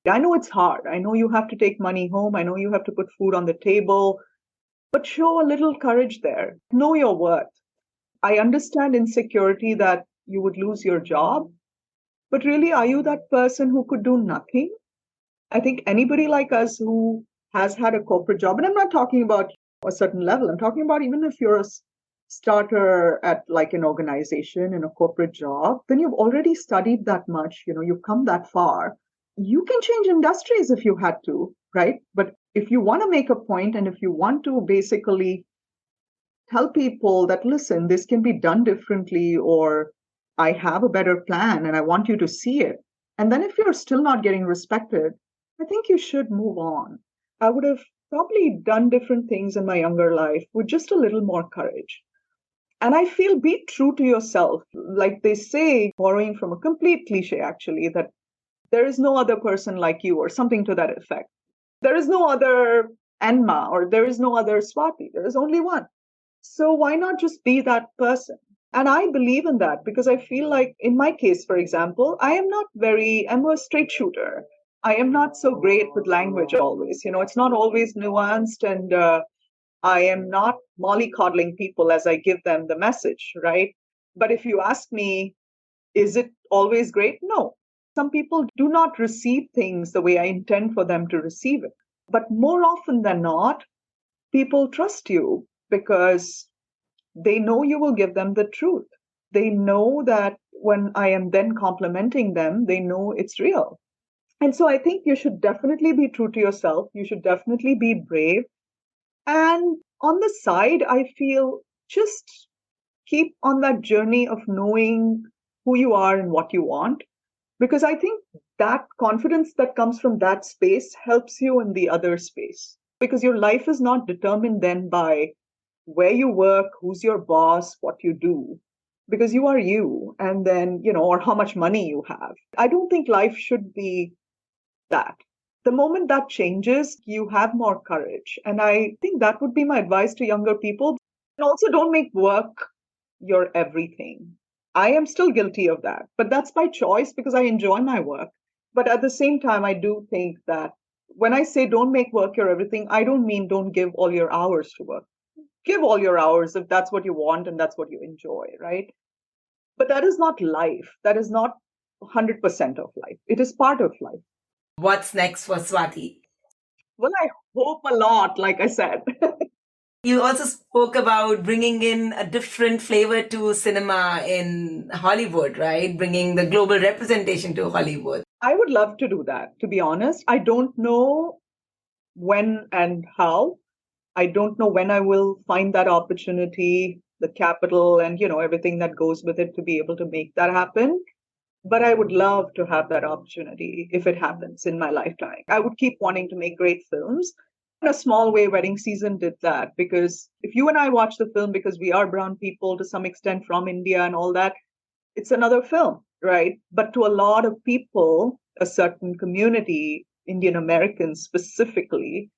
B: I know it's hard. I know you have to take money home. I know you have to put food on the table, but show a little courage there. Know your worth. I understand insecurity that you would lose your job, but really, are you that person who could do nothing? I think anybody like us who has had a corporate job, and I'm not talking about a certain level, I'm talking about even if you're a starter at like an organization in a corporate job, then you've already studied that much, you've come that far. You can change industries if you had to, right? But if you want to make a point and if you want to basically tell people that, listen, this can be done differently, or I have a better plan and I want you to see it. And then if you're still not getting respected, I think you should move on. I would have probably done different things in my younger life with just a little more courage. And I feel be true to yourself. Like they say, borrowing from a complete cliche, actually, that there is no other person like you, or something to that effect. There is no other Enma, or there is no other Swati. There is only one. So why not just be that person? And I believe in that because I feel like in my case, for example, I'm a straight shooter. I am not so great with language always. It's not always nuanced, and I am not mollycoddling people as I give them the message, right? But if you ask me, is it always great? No. Some people do not receive things the way I intend for them to receive it. But more often than not, people trust you because they know you will give them the truth. They know that when I am then complimenting them, they know it's real. And so I think you should definitely be true to yourself. You should definitely be brave. And on the side, I feel just keep on that journey of knowing who you are and what you want. Because I think that confidence that comes from that space helps you in the other space. Because your life is not determined then by where you work, who's your boss, what you do, because you are you, and then, or how much money you have. I don't think life should be that. The moment that changes, you have more courage. And I think that would be my advice to younger people. And also, don't make work your everything. I am still guilty of that, but that's by choice because I enjoy my work. But at the same time, I do think that when I say don't make work your everything, I don't mean don't give all your hours to work. Give all your hours if that's what you want and that's what you enjoy, right? But that is not life. That is not 100% of life. It is part of life.
A: What's next for Swati?
B: Well, I hope a lot, like I said.
A: You also spoke about bringing in a different flavor to cinema in Hollywood, right? Bringing the global representation to Hollywood.
B: I would love to do that, to be honest. I don't know when and how. I don't know when I will find that opportunity, the capital, and everything that goes with it to be able to make that happen. But I would love to have that opportunity if it happens in my lifetime. I would keep wanting to make great films. In a small way, Wedding Season did that because if you and I watch the film because we are brown people to some extent from India and all that, it's another film, right? But to a lot of people, a certain community, Indian Americans specifically,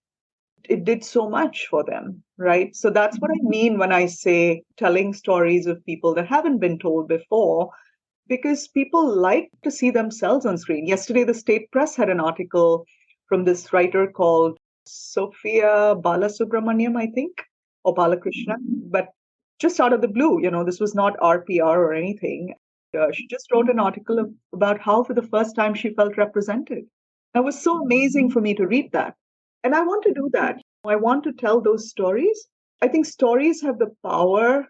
B: it did so much for them, right? So that's what I mean when I say telling stories of people that haven't been told before, because people like to see themselves on screen. Yesterday, the State Press had an article from this writer called Sophia Balasubramaniam, I think, or Balakrishna, but just out of the blue, this was not RPR or anything. She just wrote an article about how for the first time she felt represented. It was so amazing for me to read that. And I want to do that. I want to tell those stories. I think stories have the power,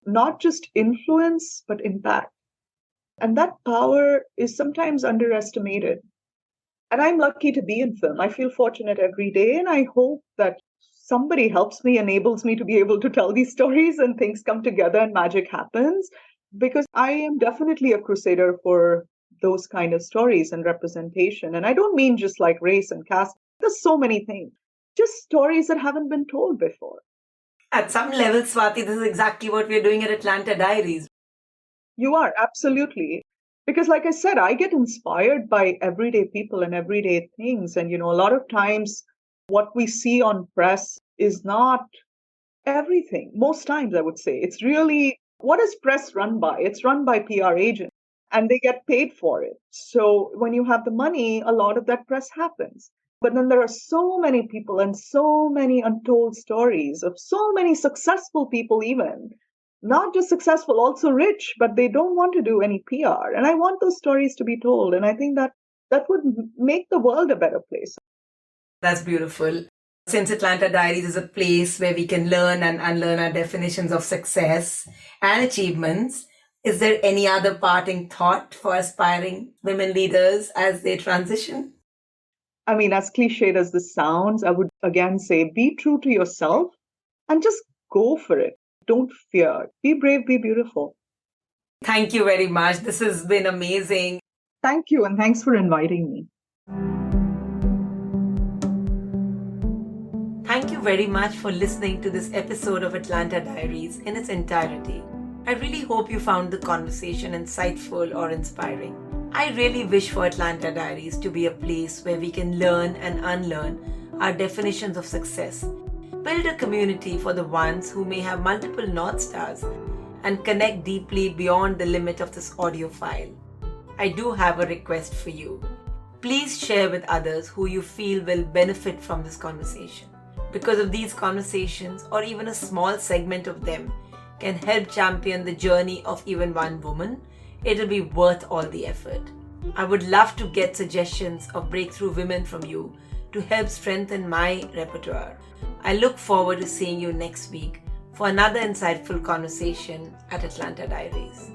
B: not just influence, but impact. And that power is sometimes underestimated. And I'm lucky to be in film. I feel fortunate every day. And I hope that somebody helps me, enables me to be able to tell these stories and things come together and magic happens. Because I am definitely a crusader for those kind of stories and representation. And I don't mean just like race and caste. There's so many things, just stories that haven't been told before.
A: At some level, Swati, this is exactly what we're doing at Atlanta Diaries.
B: You are, absolutely. Because, like I said, I get inspired by everyday people and everyday things. And, a lot of times what we see on press is not everything. Most times, I would say. It's really, what is press run by? It's run by PR agents and they get paid for it. So when you have the money, a lot of that press happens. But then there are so many people and so many untold stories of so many successful people, even not just successful, also rich, but they don't want to do any PR. And I want those stories to be told. And I think that would make the world a better place.
A: That's beautiful. Since Atlanta Diaries is a place where we can learn and unlearn our definitions of success and achievements, is there any other parting thought for aspiring women leaders as they transition?
B: I mean, as cliched as this sounds, I would again say be true to yourself and just go for it. Don't fear. Be brave, be beautiful.
A: Thank you very much. This has been amazing.
B: Thank you, and thanks for inviting me.
A: Thank you very much for listening to this episode of Atlanta Diaries in its entirety. I really hope you found the conversation insightful or inspiring. I really wish for Atlanta Diaries to be a place where we can learn and unlearn our definitions of success, build a community for the ones who may have multiple North Stars, and connect deeply beyond the limit of this audio file. I do have a request for you. Please share with others who you feel will benefit from this conversation. Because of these conversations, or even a small segment of them, can help champion the journey of even one woman, it'll be worth all the effort. I would love to get suggestions of breakthrough women from you to help strengthen my repertoire. I look forward to seeing you next week for another insightful conversation at Atlanta Diaries.